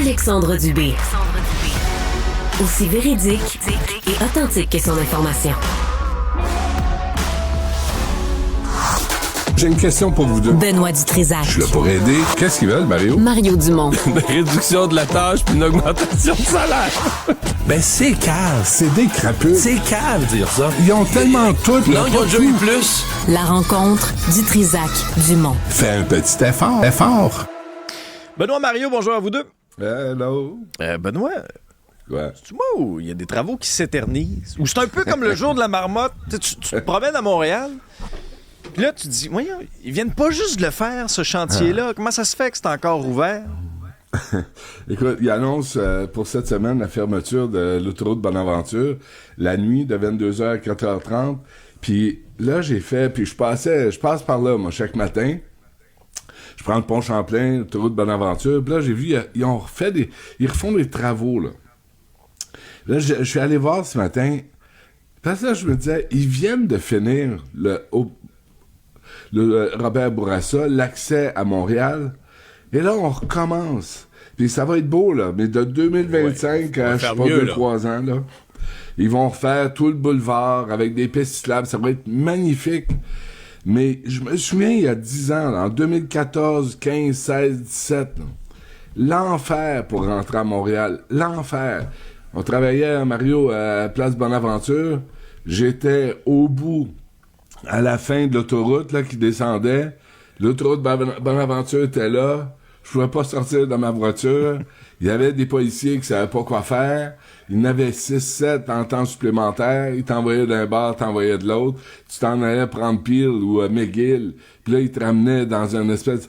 Alexandre Dubé. Aussi véridique et authentique que son information. J'ai une question pour vous deux. Benoît Dutrisac. Je suis là pour aider. Qu'est-ce qu'ils veulent, Mario? Mario Dumont. Une réduction de la tâche puis une augmentation de salaire. Ben, c'est cave. C'est des crapules. C'est cave, dire ça. Ils ont tellement tout. Non, ils ont déjà eu plus. La rencontre Dutrisac-Dumont. Fais un petit effort. Benoît, Mario, bonjour à vous deux. Hello. Benoît, Quoi? c'est moi ou il y a des travaux qui s'éternisent? Ou c'est un peu comme le jour de la marmotte. Tu te promènes à Montréal, puis là, tu te dis, voyons, ils viennent pas juste de le faire, ce chantier-là. Comment ça se fait que c'est encore ouvert? Écoute, il annonce pour cette semaine la fermeture de l'autoroute Bonaventure la nuit de 22h à 4h30. Puis là, puis je passe par là, moi, chaque matin. Je prends le pont Champlain, l'autoroute Bonaventure. Puis là, j'ai vu, ils refont des travaux, là. Là, je suis allé voir ce matin. Parce que là, je me disais, ils viennent de finir le Robert Bourassa, l'accès à Montréal. Et là, on recommence. Puis ça va être beau, là. Mais de 2025 à, je sais pas, 2-3 ans, là, ils vont refaire tout le boulevard avec des pistes cyclables. Ça va être magnifique. Mais je me souviens, il y a 10 ans, là, en 2014, 15, 16, 17, là, l'enfer pour rentrer à Montréal. L'enfer. On travaillait, Mario, à Place Bonaventure. J'étais au bout, à la fin de l'autoroute là, qui descendait. L'autoroute Bonaventure était là. Je pouvais pas sortir de ma voiture. Il y avait des policiers qui savaient pas quoi faire. Il y en avait 6-7 en temps supplémentaire. Ils t'envoyaient d'un bar, t'envoyaient de l'autre. Tu t'en allais prendre Peel ou McGill. Puis là, ils te ramenaient dans une espèce...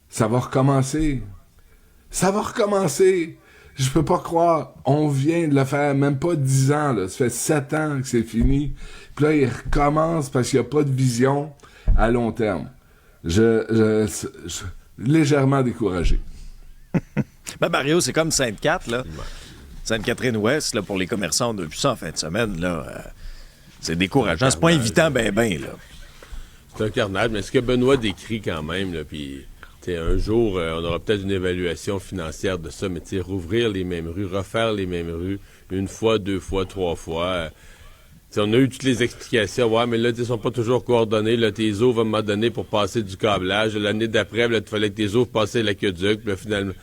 Ça va recommencer. Ça va recommencer. Je peux pas croire. On vient de le faire, même pas 10 ans, là. Ça fait 7 ans que c'est fini. Puis là, il recommence parce qu'il n'y a pas de vision à long terme. Je légèrement découragé. Ben Mario, c'est comme Sainte-Cat, là. Sainte-Catherine-Ouest, là, pour les commerçants, on a vu ça en fin de semaine, là. C'est décourageant. C'est pas évitant, là. C'est un carnage, mais ce que Benoît décrit quand même, là, puis... un jour, on aura peut-être une évaluation financière de ça, mais rouvrir les mêmes rues, refaire les mêmes rues, 1 fois, 2 fois, 3 fois. On a eu toutes les explications. Ouais, mais là, ils sont pas toujours coordonnés. Là, tes eaux vont me donner pour passer du câblage. L'année d'après, il fallait que tes eaux passaient l'aqueduc. Puis là, finalement...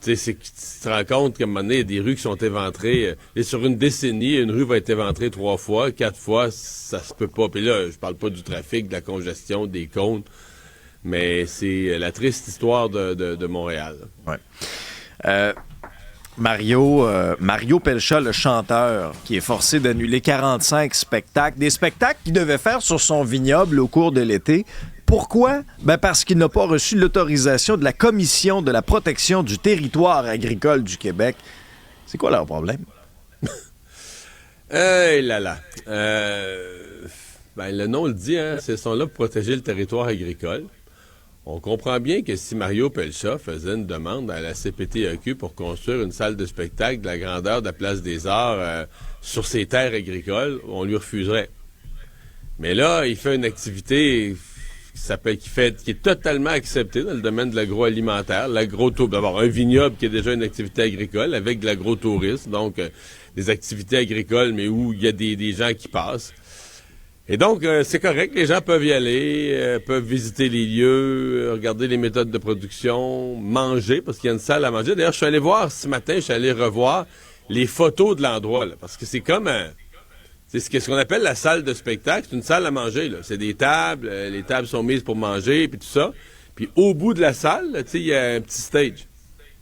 tu te rends compte qu'à un moment donné, il y a des rues qui sont éventrées. Et sur une décennie, une rue va être éventrée 3 fois, 4 fois, ça se peut pas. Puis là, je parle pas du trafic, de la congestion, des cônes. Mais c'est la triste histoire de Montréal. Ouais. Mario Pelcha, le chanteur, qui est forcé d'annuler 45 spectacles, des spectacles qu'il devait faire sur son vignoble au cours de l'été. Pourquoi? Ben parce qu'il n'a pas reçu l'autorisation de la Commission de la protection du territoire agricole du Québec. C'est quoi leur problème? Hey là là. Le nom le dit, hein, ils sont là pour protéger le territoire agricole. On comprend bien que si Mario Pelcha faisait une demande à la CPTEQ pour construire une salle de spectacle de la grandeur de la Place des Arts sur ses terres agricoles, on lui refuserait. Mais là, il fait une activité qui est totalement acceptée dans le domaine de l'agroalimentaire, l'agro-tourisme. D'abord, un vignoble qui est déjà une activité agricole avec de l'agro-tourisme, donc des activités agricoles, mais où il y a des gens qui passent. Et donc, c'est correct, les gens peuvent y aller, peuvent visiter les lieux, regarder les méthodes de production, manger, parce qu'il y a une salle à manger. D'ailleurs, je suis allé voir ce matin, je suis allé revoir les photos de l'endroit, là, parce que c'est comme c'est ce qu'on appelle la salle de spectacle, c'est une salle à manger, là. C'est des tables, les tables sont mises pour manger, puis tout ça. Puis au bout de la salle, tu sais, il y a un petit stage,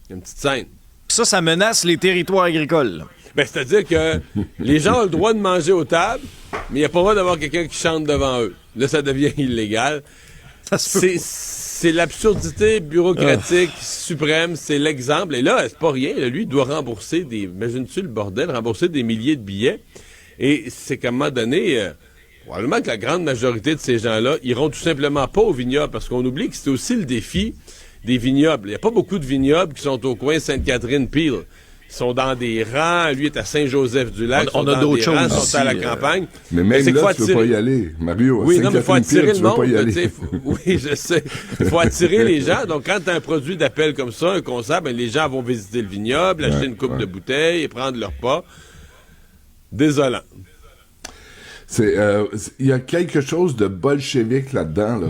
une petite scène. Ça menace les territoires agricoles, là. Ben, c'est-à-dire que les gens ont le droit de manger aux tables, mais il n'y a pas le droit d'avoir quelqu'un qui chante devant eux. Là, ça devient illégal. C'est l'absurdité bureaucratique suprême, c'est l'exemple. Et là, c'est pas rien. Là, lui, il doit rembourser imagine-tu le bordel, rembourser des milliers de billets. Et c'est qu'à un moment donné, probablement que la grande majorité de ces gens-là iront tout simplement pas au vignoble, parce qu'on oublie que c'est aussi le défi des vignobles. Il n'y a pas beaucoup de vignobles qui sont au coin Sainte-Catherine-Peel. sont dans des rangs. Lui est à Saint-Joseph-du-Lac. On a d'autres choses Ils sont aussi, à la campagne. Mais même là, tu veux pas y aller, Mario. Oui, non, mais il faut attirer le monde. Oui, je sais. Il faut attirer les gens. Donc, quand tu as un produit d'appel comme ça, un concert, ben, les gens vont visiter le vignoble, acheter une coupe de bouteilles et prendre leur pas. Désolant. Il y a quelque chose de bolchevique là-dedans, là.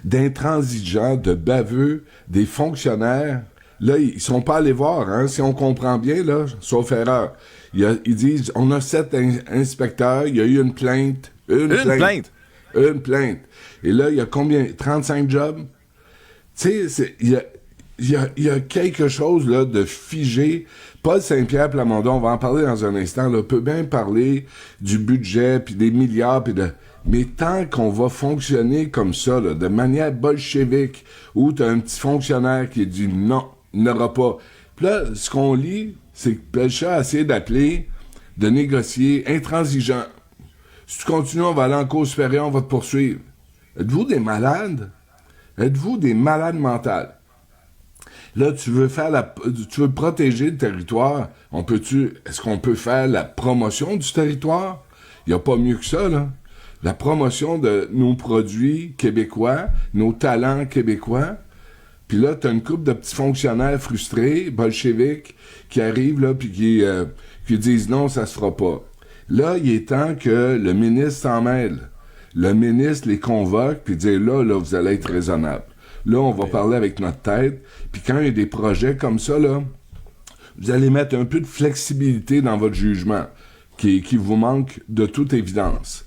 D'intransigeants, de baveux, des fonctionnaires. Là, ils sont pas allés voir, hein, si on comprend bien, là, sauf erreur. Ils disent, on a 7 inspecteurs, il y a eu une plainte. Une plainte. Et là, il y a combien? 35 jobs? Tu sais, il y a quelque chose, là, de figé. Paul Saint-Pierre Plamondon, on va en parler dans un instant, là, peut bien parler du budget, puis des milliards, puis de... Mais tant qu'on va fonctionner comme ça, là, de manière bolchevique, où t'as un petit fonctionnaire qui dit non, il n'aura pas. Puis là, ce qu'on lit, c'est que Pelcha a essayé d'appeler, de négocier, intransigeant. Si tu continues, on va aller en cour supérieure, on va te poursuivre. Êtes-vous des malades? Êtes-vous des malades mentales? Là, tu veux protéger le territoire. Est-ce qu'on peut faire la promotion du territoire? Il n'y a pas mieux que ça, là. La promotion de nos produits québécois, nos talents québécois. Puis là, t'as une couple de petits fonctionnaires frustrés, bolcheviques, qui arrivent, là, puis qui disent non, ça se fera pas. Là, il est temps que le ministre s'en mêle. Le ministre les convoque, puis dit là, vous allez être raisonnable. Là, on va parler avec notre tête. Puis quand il y a des projets comme ça, là, vous allez mettre un peu de flexibilité dans votre jugement, qui vous manque de toute évidence.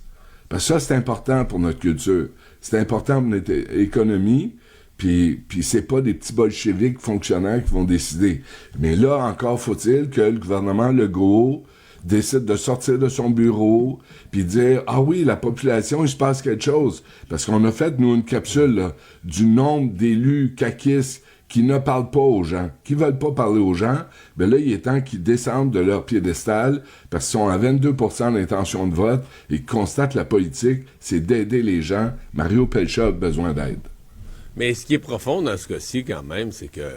Parce que ça, c'est important pour notre culture. C'est important pour notre économie. Puis c'est pas des petits bolcheviques fonctionnaires qui vont décider. Mais là, encore faut-il que le gouvernement Legault décide de sortir de son bureau puis dire « Ah oui, la population, il se passe quelque chose. » Parce qu'on a fait, nous, une capsule là, du nombre d'élus caquistes qui ne parlent pas aux gens, qui veulent pas parler aux gens. Ben là, il est temps qu'ils descendent de leur piédestal parce qu'ils sont à 22% d'intention de vote et qu'ils constatent la politique, c'est d'aider les gens. Mario Pelcha a besoin d'aide. Mais ce qui est profond dans ce cas-ci, quand même, c'est que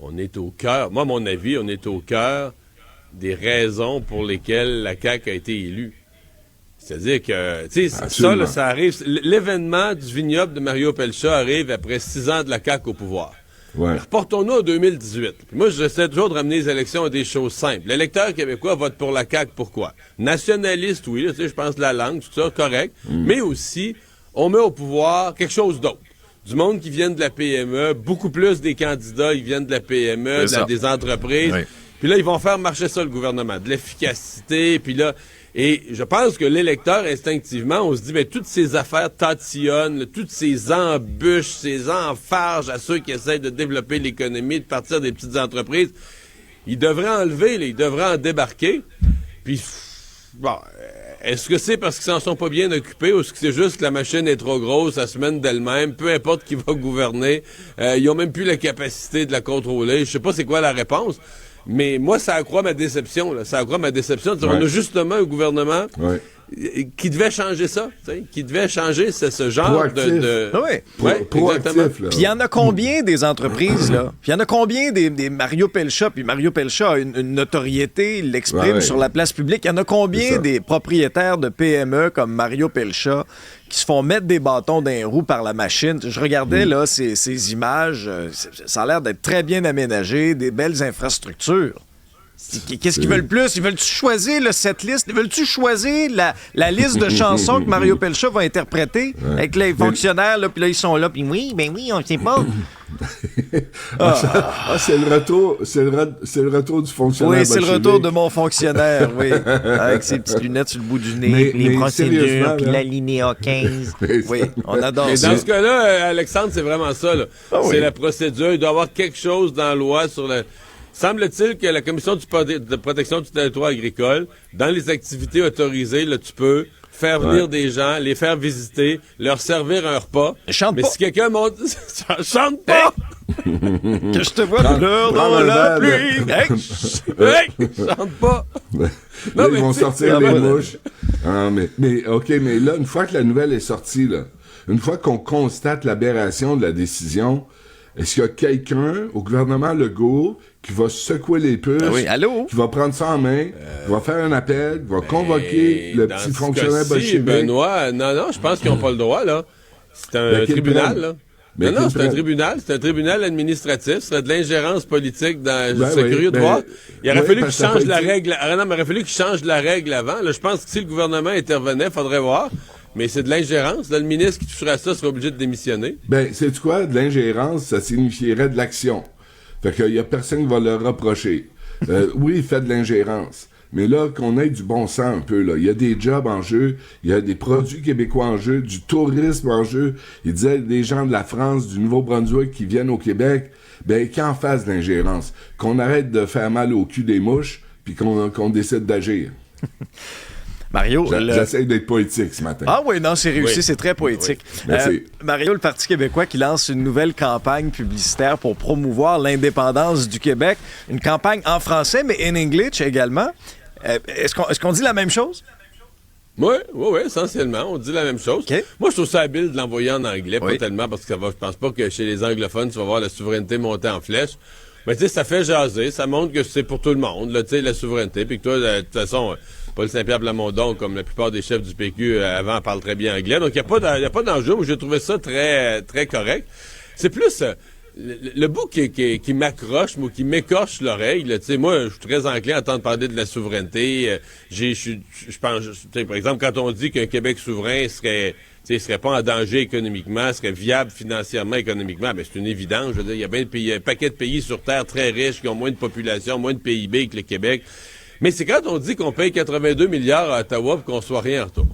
on est au cœur, moi, à mon avis, on est au cœur des raisons pour lesquelles la CAQ a été élue. C'est-à-dire que, tu sais, ça, là, ça arrive, l'événement du vignoble de Mario Pelcha arrive après 6 ans de la CAQ au pouvoir. Ouais. Reportons-nous en 2018. Puis moi, j'essaie toujours de ramener les élections à des choses simples. L'électeur québécois vote pour la CAQ, pourquoi? Nationaliste, oui, là, tu sais, je pense la langue, tout ça, correct. Mais aussi, on met au pouvoir quelque chose d'autre. Du monde qui vient de la PME, beaucoup plus des candidats, ils viennent de la PME, des entreprises. Oui. Puis là, ils vont faire marcher ça, le gouvernement. De l'efficacité, puis là... Et je pense que l'électeur, instinctivement, on se dit, mais toutes ces affaires tatillonnes, toutes ces embûches, ces enfarges à ceux qui essaient de développer l'économie, de partir des petites entreprises, ils devraient enlever, ils devraient en débarquer. Puis, bon, est-ce que c'est parce qu'ils s'en sont pas bien occupés ou est-ce que c'est juste que la machine est trop grosse, ça se mène d'elle-même, peu importe qui va gouverner, ils ont même plus la capacité de la contrôler. Je sais pas c'est quoi la réponse. Mais moi, ça accroît ma déception. Là. Ça accroît ma déception. Ouais. On a justement un gouvernement qui devait changer ça, qui devait changer ce genre proactif. Proactif. Puis il y en a combien des entreprises, là? Puis il y en a combien des Mario Pelcha? Puis Mario Pelcha a une notoriété, il l'exprime sur la place publique. Il y en a combien des propriétaires de PME comme Mario Pelcha qui se font mettre des bâtons dans les roues par la machine? Je regardais là ces images, ça a l'air d'être très bien aménagé, des belles infrastructures. Qu'est-ce qu'ils veulent plus? Ils veulent-tu choisir cette liste? Ils veulent-tu choisir la liste de chansons que Mario Pelcha va interpréter avec les fonctionnaires, là, puis là, ils sont là, puis oui, on ne sait pas. C'est le retour du fonctionnaire. Oui, c'est le retour de mon fonctionnaire, oui. Avec ses petites lunettes sur le bout du nez, les procédures, puis l'alinéa 15. Oui, on adore ça. Mais dans ce cas-là, Alexandre, c'est vraiment ça. Là. C'est la procédure. Il doit y avoir quelque chose dans la loi sur le... Semble-t-il que la Commission de protection du territoire agricole, dans les activités autorisées, là, tu peux faire venir des gens, les faire visiter, leur servir un repas. Mais si quelqu'un monte... Chante pas! Que je te vois pleurer dans la pluie! Chante pas! Là, ils vont sortir les mouches. Mais là, une fois que la nouvelle est sortie, là, une fois qu'on constate l'aberration de la décision, est-ce qu'il y a quelqu'un au gouvernement Legault qui va secouer les puces, qui va prendre ça en main, qui va faire un appel, qui va convoquer le petit fonctionnaire bolchevique? Benoît, non, je pense qu'ils n'ont pas le droit, là. C'est un tribunal, là. Non, c'est un tribunal. C'est un tribunal administratif. Ce serait de l'ingérence politique dans... Je suis curieux de voir. Il aurait fallu qu'ils changent la règle. Non, mais il aurait fallu qu'ils changent la règle avant. Là, je pense que si le gouvernement intervenait, il faudrait voir. Mais c'est de l'ingérence. Là, le ministre qui toucherait à ça serait obligé de démissionner. Ben, sais-tu quoi? De l'ingérence, ça signifierait de l'action. Fait qu'il y a personne qui va le reprocher. Oui, il fait de l'ingérence. Mais là, qu'on ait du bon sens un peu, là. Il y a des jobs en jeu, il y a des produits québécois en jeu, du tourisme en jeu. Il disait des gens de la France, du Nouveau-Brunswick qui viennent au Québec, ben, qu'en fasse de l'ingérence. Qu'on arrête de faire mal au cul des mouches, puis qu'on décide d'agir. Mario, j'essaie d'être poétique ce matin. Ah oui, non, c'est réussi, c'est très poétique. Mario, le Parti québécois qui lance une nouvelle campagne publicitaire pour promouvoir l'indépendance du Québec. Une campagne en français, mais in English également. Est-ce qu'on dit la même chose? Oui, essentiellement, on dit la même chose. Okay. Moi, je trouve ça habile de l'envoyer en anglais, pas tellement parce que je pense pas que chez les anglophones, tu vas voir la souveraineté monter en flèche. Mais tu sais, ça fait jaser, ça montre que c'est pour tout le monde, tu sais, la souveraineté, puis que toi, de toute façon, Paul Saint-Pierre Plamondon, comme la plupart des chefs du PQ avant, parle très bien anglais. Donc, il n'y a pas d'enjeu. Moi, j'ai trouvé ça très, très correct. C'est plus... Le bout qui m'accroche, moi, qui m'écorche l'oreille, tu sais, moi, je suis très enclin à entendre parler de la souveraineté. Je pense, par exemple, quand on dit qu'un Québec souverain serait pas en danger économiquement, serait viable financièrement, économiquement, ben c'est une évidence. Je veux dire, il y a bien un paquet de pays sur Terre très riches qui ont moins de population, moins de PIB que le Québec. Mais c'est quand on dit qu'on paye 82 milliards à Ottawa pour qu'on soit rien en retour.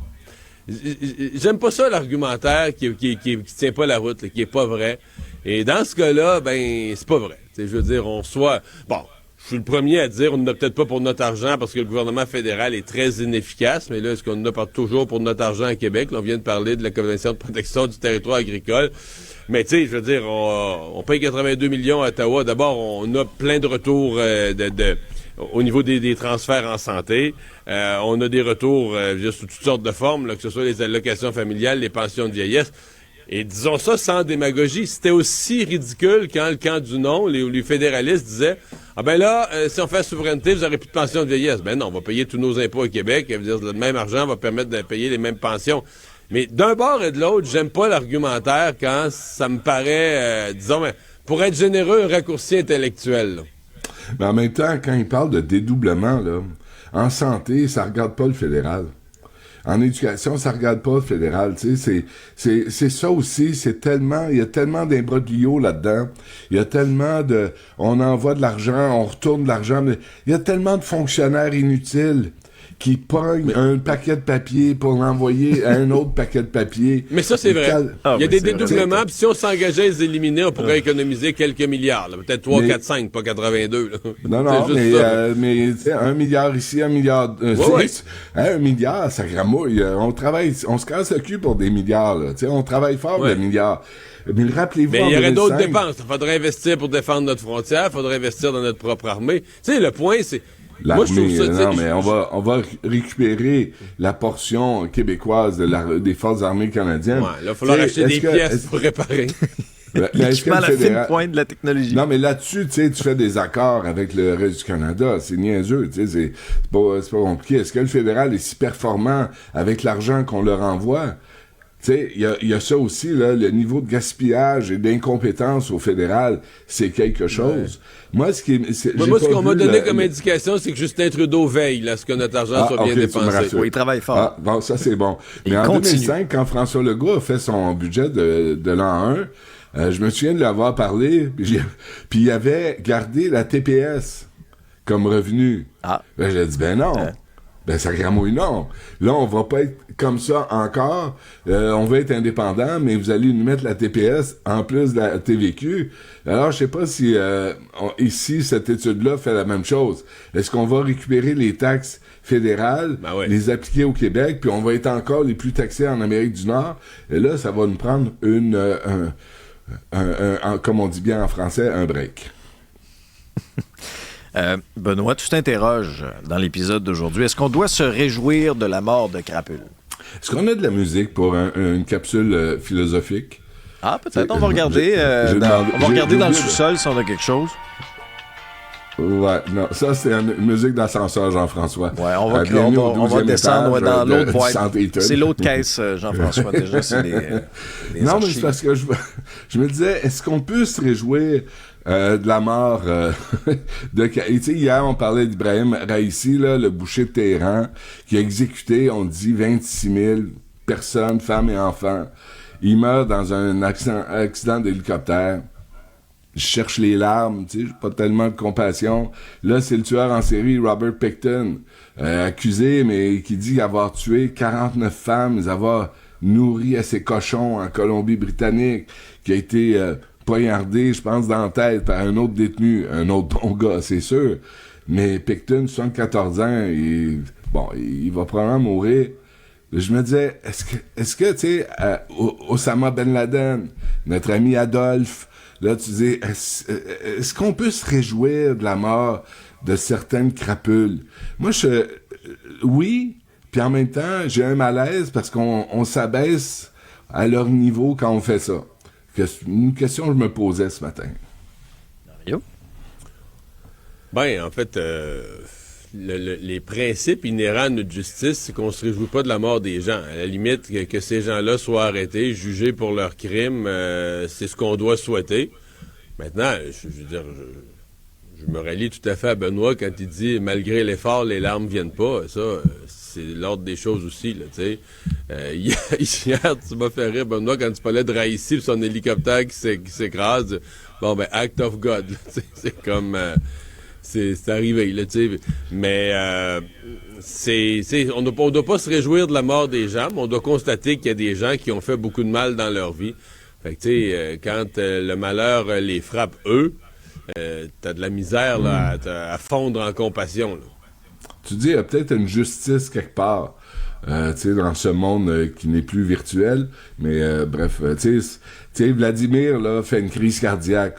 J'aime pas ça, l'argumentaire qui tient pas la route, là, qui est pas vrai. Et dans ce cas-là, ben, c'est pas vrai. T'sais, je veux dire, bon, je suis le premier à dire on n'en a peut-être pas pour notre argent parce que le gouvernement fédéral est très inefficace, mais là, est-ce qu'on en a pas toujours pour notre argent à Québec? Là, on vient de parler de la Convention de protection du territoire agricole. Mais tu sais, je veux dire, on paye 82 millions à Ottawa. D'abord, on a plein de retours au niveau des transferts en santé. On a des retours sous toutes sortes de formes, là, que ce soit les allocations familiales, les pensions de vieillesse. Et disons ça sans démagogie, c'était aussi ridicule quand le camp du non, les fédéralistes disaient « Ah ben là, si on fait la souveraineté, vous n'aurez plus de pension de vieillesse. » Ben non, on va payer tous nos impôts au Québec, et dire, le même argent va permettre de payer les mêmes pensions. Mais d'un bord et de l'autre, j'aime pas l'argumentaire quand ça me paraît, disons, pour être généreux, un raccourci intellectuel. Là. Mais en même temps, quand il parle de dédoublement, là, en santé, ça regarde pas le fédéral. En éducation, ça regarde pas le fédéral, tu sais, c'est ça aussi, il y a tellement d'imbroglio là-dedans, il y a tellement on envoie de l'argent, on retourne de l'argent, mais il y a tellement de fonctionnaires inutiles qui pognent un paquet de papier pour l'envoyer à un autre paquet de papier. Mais ça, c'est vrai. Il y a des dédoublements, puis si on s'engageait à les éliminer, on pourrait économiser quelques milliards. Là. Peut-être 3, 4, 5, pas 82. Là. Non, mais 1 milliard ici, 1 milliard... 1 milliard, ça gramouille. On se casse le cul pour des milliards. Là. On travaille fort pour des milliards. Mais rappelez-vous, mais il y aurait d'autres dépenses. Il faudrait investir pour défendre notre frontière, il faudrait investir dans notre propre armée. Tu sais, le point, c'est... Moi, je trouve ça, mais on va récupérer la portion québécoise des forces armées canadiennes. Ouais, là, il va falloir acheter des pièces pour réparer. L'équipement, la fine pointe de la technologie. Non, mais là-dessus, tu sais, tu fais des accords avec le reste du Canada. C'est niaiseux, tu sais, c'est pas compliqué. Est-ce que le fédéral est si performant avec l'argent qu'on leur envoie? Tu sais, il y a ça aussi, là, le niveau de gaspillage et d'incompétence au fédéral, c'est quelque chose. Ouais. Moi, ce qu'on m'a donné comme indication, c'est que Justin Trudeau veille là, à ce que notre argent soit bien dépensé. Oui, il travaille fort. Bon, ça, c'est bon. Mais en 2005, quand François Legault a fait son budget de l'an 1, je me souviens de lui avoir parlé, puis il avait gardé la TPS comme revenu. Ben, j'ai dit, ben non. Ben, ça gramouille, non. Là, on va pas être comme ça encore. On va être indépendant, mais vous allez nous mettre la TPS en plus de la TVQ. Alors, je sais pas si ici, cette étude-là fait la même chose. Est-ce qu'on va récupérer les taxes fédérales, les appliquer au Québec, puis on va être encore les plus taxés en Amérique du Nord? Et là, ça va nous prendre comme on dit bien en français, un break. Benoît, tu t'interroges dans l'épisode d'aujourd'hui. Est-ce qu'on doit se réjouir de la mort de Crapule? Est-ce qu'on a de la musique pour une capsule philosophique? Ah, peut-être. On va regarder, on va regarder dans le sous-sol si on a quelque chose. Ouais, non, ça c'est une musique d'ascenseur, Jean-François. Ouais, on va descendre dans l'autre boîte. C'est l'autre caisse, Jean-François, déjà, c'est les non, archives. mais c'est parce que je me disais, est-ce qu'on peut se réjouir de la mort de... Tu sais, hier, on parlait d'Ibrahim Raïssi, là, le boucher de Téhéran, qui a exécuté, on dit, 26 000 personnes, femmes et enfants. Il meurt dans un accident d'hélicoptère. Je cherche les larmes, tu sais, j'ai pas tellement de compassion. Là, c'est le tueur en série, Robert Pickton, accusé, mais qui dit avoir tué 49 femmes, les avoir nourries à ses cochons en Colombie-Britannique, qui a été poignardé, je pense, dans la tête par un autre détenu, un autre bon gars, c'est sûr. Mais Pickton, 74 ans, il va probablement mourir. Je me disais, est-ce que tu sais, Osama Ben Laden, notre ami Adolphe, là, tu dis, est-ce qu'on peut se réjouir de la mort de certaines crapules? Moi, oui, puis en même temps, j'ai un malaise parce qu'on s'abaisse à leur niveau quand on fait ça. Une question que je me posais ce matin. Mario? Ben, en fait, les principes inhérents à notre justice, c'est qu'on se réjouit pas de la mort des gens. À la limite, que ces gens-là soient arrêtés, jugés pour leurs crimes, c'est ce qu'on doit souhaiter. Maintenant, je veux dire, je me rallie tout à fait à Benoît quand il dit « Malgré l'effort, les larmes viennent pas ». Ça, c'est l'ordre des choses aussi, là, tu sais. Hier, tu m'as fait rire, Benoît, quand tu parlais de Raïssi et son hélicoptère qui s'écrase. Bon, ben, act of God, c'est comme... C'est arrivé, là, tu sais. Mais on ne doit pas se réjouir de la mort des gens, mais on doit constater qu'il y a des gens qui ont fait beaucoup de mal dans leur vie. Fait que, tu sais, quand le malheur les frappe, eux, t'as de la misère là, à fondre en compassion. Là. Tu dis, il y a peut-être une justice quelque part, tu sais, dans ce monde qui n'est plus virtuel. Mais bref, tu sais, Vladimir, là, fait une crise cardiaque.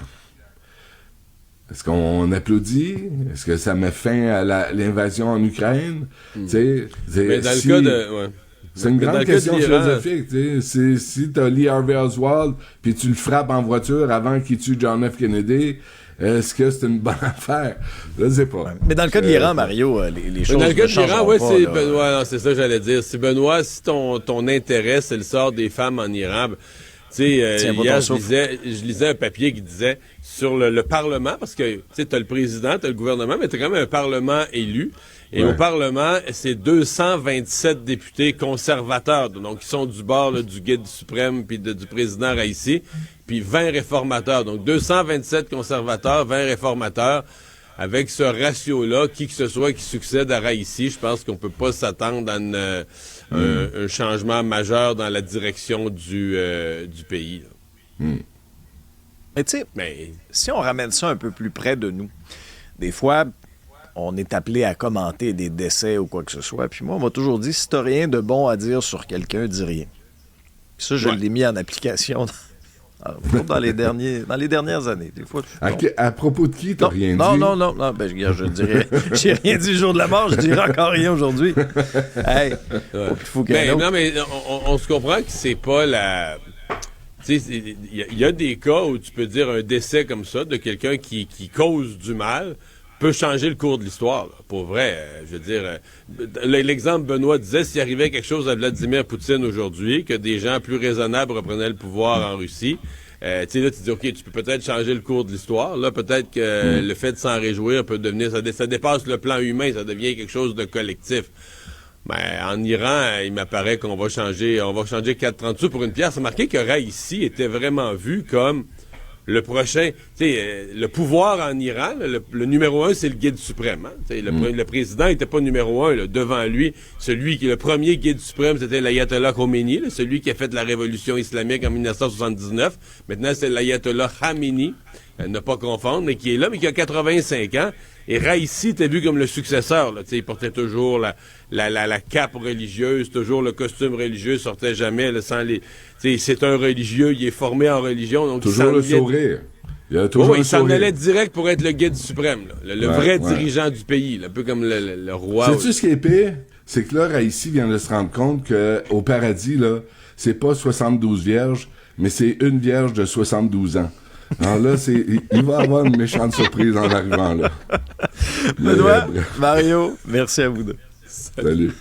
Est-ce qu'on applaudit? Est-ce que ça met fin à l'invasion en Ukraine? Tu sais, mais dans le cas de... Ouais. C'est une grande question philosophique. Si t'as Lee Harvey Oswald puis tu le frappes en voiture avant qu'il tue John F. Kennedy, est-ce que c'est une bonne affaire? Je sais pas. Mais dans le cas de l'Iran, Mario, les choses dans le cas ne de l'Iran, changeront pas. Benoît, c'est ça que j'allais dire. Si Benoît, si ton intérêt, c'est le sort des femmes en Iran... Tu sais, hier, je lisais un papier qui disait sur le Parlement, parce que tu sais, t'as le président, t'as le gouvernement, mais t'as quand même un Parlement élu. Et au Parlement, c'est 227 députés conservateurs, donc qui sont du bord là, du guide suprême puis du président Raïssi, puis 20 réformateurs. Donc 227 conservateurs, 20 réformateurs. Avec ce ratio-là, qui que ce soit qui succède à Raïssi, je pense qu'on peut pas s'attendre à un changement majeur dans la direction du pays. Mais tu sais, si on ramène ça un peu plus près de nous, des fois, on est appelé à commenter des décès ou quoi que ce soit. Puis moi, on m'a toujours dit, si t'as rien de bon à dire sur quelqu'un, dis rien. Puis ça, je l'ai mis en application dans les dernières années. Des fois, à propos de qui t'as rien dit? Non. Ben, je dirais, j'ai rien dit le jour de la mort, je dirais encore rien aujourd'hui. Hey, non, mais on se comprend que c'est pas la... Tu sais, il y a des cas où tu peux dire un décès comme ça de quelqu'un qui cause du mal peut changer le cours de l'histoire, là, pour vrai. Je veux dire, l'exemple Benoît disait, s'il arrivait quelque chose à Vladimir Poutine aujourd'hui, que des gens plus raisonnables reprenaient le pouvoir en Russie, tu sais, là, tu dis, OK, tu peux peut-être changer le cours de l'histoire. Là, peut-être que le fait de s'en réjouir peut devenir... Ça dépasse le plan humain, ça devient quelque chose de collectif. Mais en Iran, il m'apparaît qu'on va changer 4,30 sous pour une pierre. C'est marqué que Raïssi était vraiment vu comme... le prochain, tu sais, le pouvoir en Iran, le numéro 1, c'est le guide suprême. Hein? Le président n'était pas numéro 1. Là, devant lui, celui qui est le premier guide suprême, c'était l'ayatollah Khomeini, là, celui qui a fait la révolution islamique en 1979. Maintenant, c'est l'ayatollah Khamenei, ne pas confondre, mais qui est là, mais qui a 85 ans. Et Raïssi était vu comme le successeur. Là, il portait toujours la cape religieuse, toujours le costume religieux, sortait jamais là, sans les... C'est un religieux, il est formé en religion. Donc toujours le sourire. Il s'en allait direct pour être le guide suprême, là, le vrai dirigeant du pays, là, un peu comme le roi. Sais-tu ce qui est pire? c'est que là, Raïssi vient de se rendre compte qu'au paradis, là, c'est pas 72 vierges, mais c'est une vierge de 72 ans. Alors là, il va avoir une méchante surprise en arrivant là. Benoît, Mario, merci à vous deux. Salut.